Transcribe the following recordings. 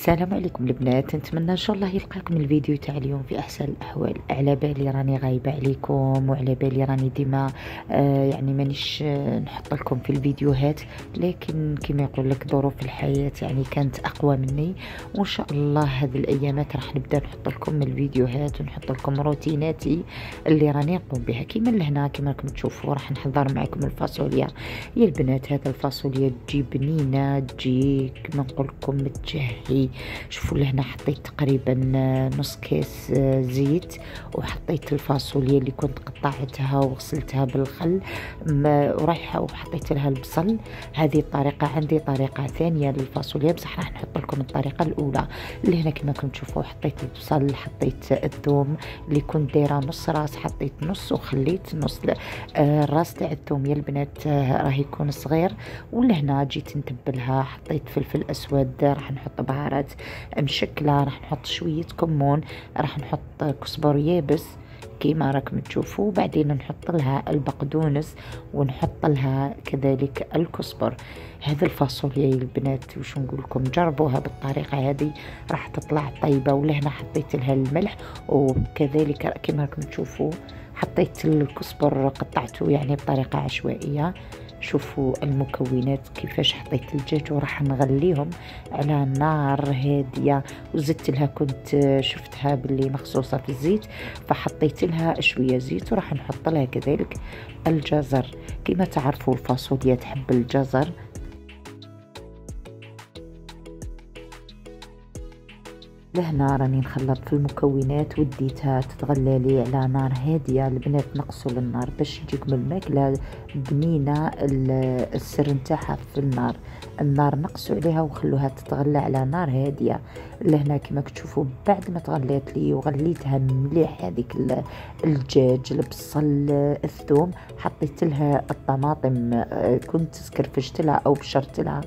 السلام عليكم البنات، نتمنى ان شاء الله يلقاكم الفيديو تاع اليوم في احسن الاحوال. على بالي راني غايبه عليكم وعلى بالي راني ديما يعني مانيش نحط لكم في الفيديوهات، لكن كما يقول لك ظروف الحياه يعني كانت اقوى مني، وان شاء الله هذه الايامات راح نبدا نحط لكم الفيديوهات ونحط لكم روتيناتي اللي راني نقوم بها. كيما لهنا كما راكم تشوفوا راح نحضر معكم الفاصوليا يا البنات. هذا الفاصوليا تجي بنينه، تجي كما نقول لكم متجهي. شوفوا لهنا حطيت تقريبا نص كيس زيت، وحطيت الفاصوليا اللي كنت قطعتها وغسلتها بالخل ورايحه وحطيت لها البصل. هذه الطريقه. عندي طريقه ثانيه للفاصوليا بصح راح نحط لكم الطريقه الاولى. لهنا كما راكم تشوفوا حطيت البصل، حطيت الثوم اللي كنت دايره نص راس، حطيت نص وخليت نص. الراس تاع الثوم يا البنات راه يكون صغير. ولهنا جيت نتبلها، حطيت فلفل اسود، راح نحط بهارات مشكله، راح نحط شويه كمون، راح نحط كزبر يابس كيما راكم تشوفوا، بعدين نحط لها البقدونس ونحط لها كذلك الكزبر. هذا الفاصوليا يا البنات وش نقول لكم، جربوها بالطريقه هذه راح تطلع طيبه. ولهنا حطيت لها الملح، وكذلك كيما راكم تشوفوا حطيت الكزبر قطعته يعني بطريقه عشوائيه. شوفوا المكونات كيفاش حطيت الدجاج وراح نغليهم على نار هاديه، وزدت لها كنت شفتها باللي مخصوصه في الزيت، فحطيت لها شويه زيت، وراح نحط لها كذلك الجزر. كما تعرفوا الفاصوليا تحب الجزر. لهنا راني نخلط في المكونات وديتها تتغلى لي على نار هاديه. البنات نقصوا للنار باش تجيكم الماكله بنينه. السر نتاعها في النار نقصوا عليها وخلوها تتغلى على نار هاديه. لهنا كما تشوفوا بعد ما تغليت لي وغليتها مليح هذيك الدجاج، البصل، الثوم، حطيت لها الطماطم. كنت سكرفشت لها او بشرت لها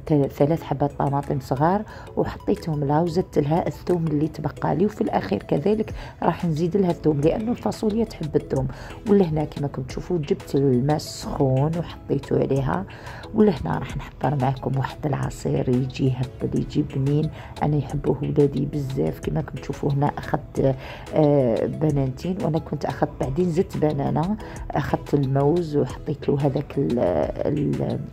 3 حبات طماطم صغار وحطيتهم لها، وزدت لها الثوم اللي تبقى لي، وفي الاخير كذلك راح نزيد لها الثوم لانه الفاصوليا تحب الثوم. ولهنا كما كنتم تشوفوا جبت الماء السخون وحطيته عليها. ولهنا راح نحضر معكم واحد العصير يجي هبل يجي بنين، انا يحبوه ولادي بزاف. كما كنتم تشوفوا هنا اخذت بنانتين، وانا كنت اخذت بعدين زدت بنانه، اخذت الموز وحطيت له هذاك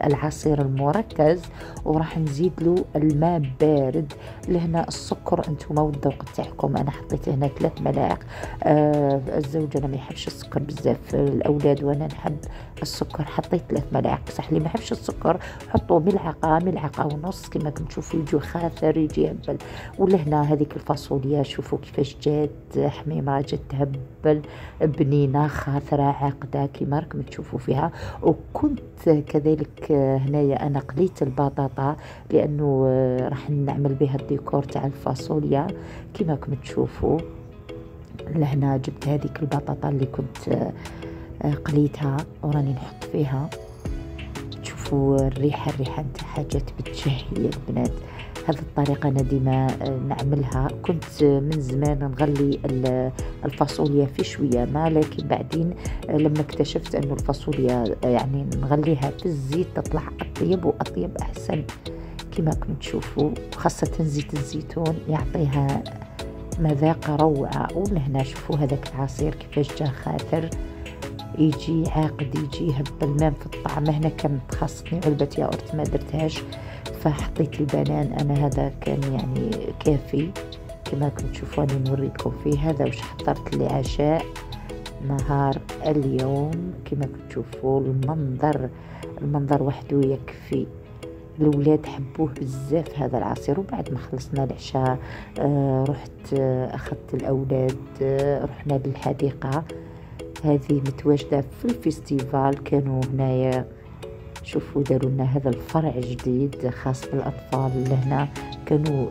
العصير المركز، وراح نزيد له الماء بارد. لهنا السكر انتم والذوق تاعكم، انا حطيت هنا 3 ملاعق. الزوج انا ما يحبش السكر بزاف، الاولاد وانا نحب السكر، حطيت 3 ملاعق. بصح اللي ما يحبش السكر حطوا ملعقه ونص. كما كنتم تشوفوا يجي خاثر يجي هبل. ولهنا هذيك الفاصوليا شوفوا كيفاش جات حميمه، جات تهبل بنينه خاثره عاقده كما راكم تشوفوا فيها. وكنت كذلك هنايا انا قليت البطاطا لانه راح نعمل بها الديكور تاع الفاصوليا كما راكم تشوفوا. لهنا جبت هذيك البطاطا اللي كنت قليتها وراني نحط فيها. تشوفوا الريحه نتاعها جات بتشهي يا البنات. هذه الطريقه انا ديما نعملها. كنت من زمان نغلي الفاصوليا في شويه ماء، لكن بعدين لما اكتشفت انه الفاصوليا يعني نغليها في الزيت تطلع اطيب واطيب احسن كما راكم تشوفوا، خاصه زيت الزيتون يعطيها مذاق روعه. ولهنا شوفوا هذاك العصير كيفاش جا خاثر يجي عاقد يجي هبل مام في الطعم. هنا كانت خاصتني علبة ياغورت ما درتهاش فحطيت البنان، انا هذا كان يعني كافي. كما كنت تشوفوني نوريكم فيه. هذا وش حضرت لي عشاء نهار اليوم. كما كنت تشوفوا المنظر وحده يكفي. الولاد حبوه بزاف هذا العصير. وبعد ما خلصنا العشاء رحت اخذت الاولاد رحنا للحديقه هذه متواجده في الفيستيفال. كانوا هنايا شوفوا داروا لنا هذا الفرع جديد خاص بالاطفال. لهنا كانوا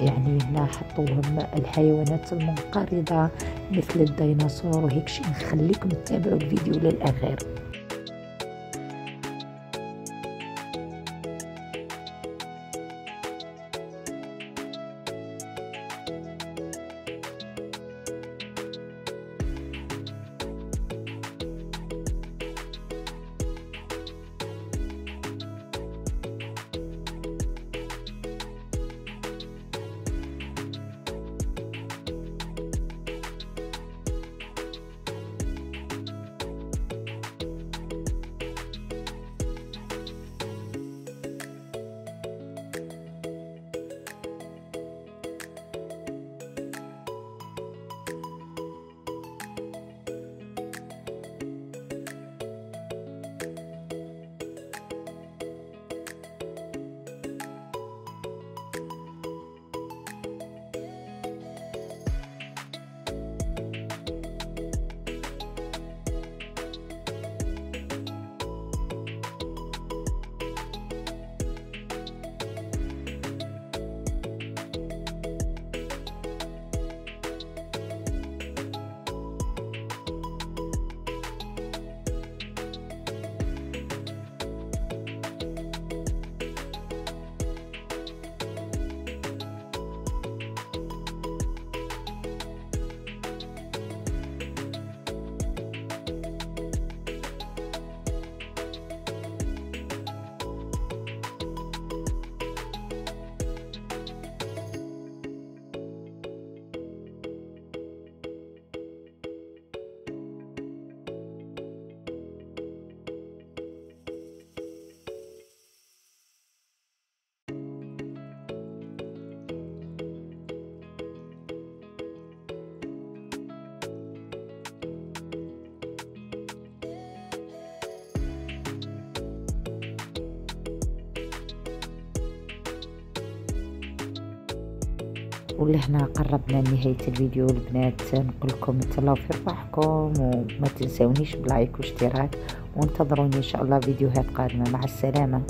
يعني هنا حطوا لهم الحيوانات المنقرضه مثل الديناصور وهيك شيء. نخليكم تتابعوا الفيديو للاخير. ولهنا قربنا لنهاية الفيديو البنات، نقول لكم تهلاو في رواحكم وما تنسونيش بلايك واشتراك، وانتظروني ان شاء الله فيديوهات قادمة. مع السلامة.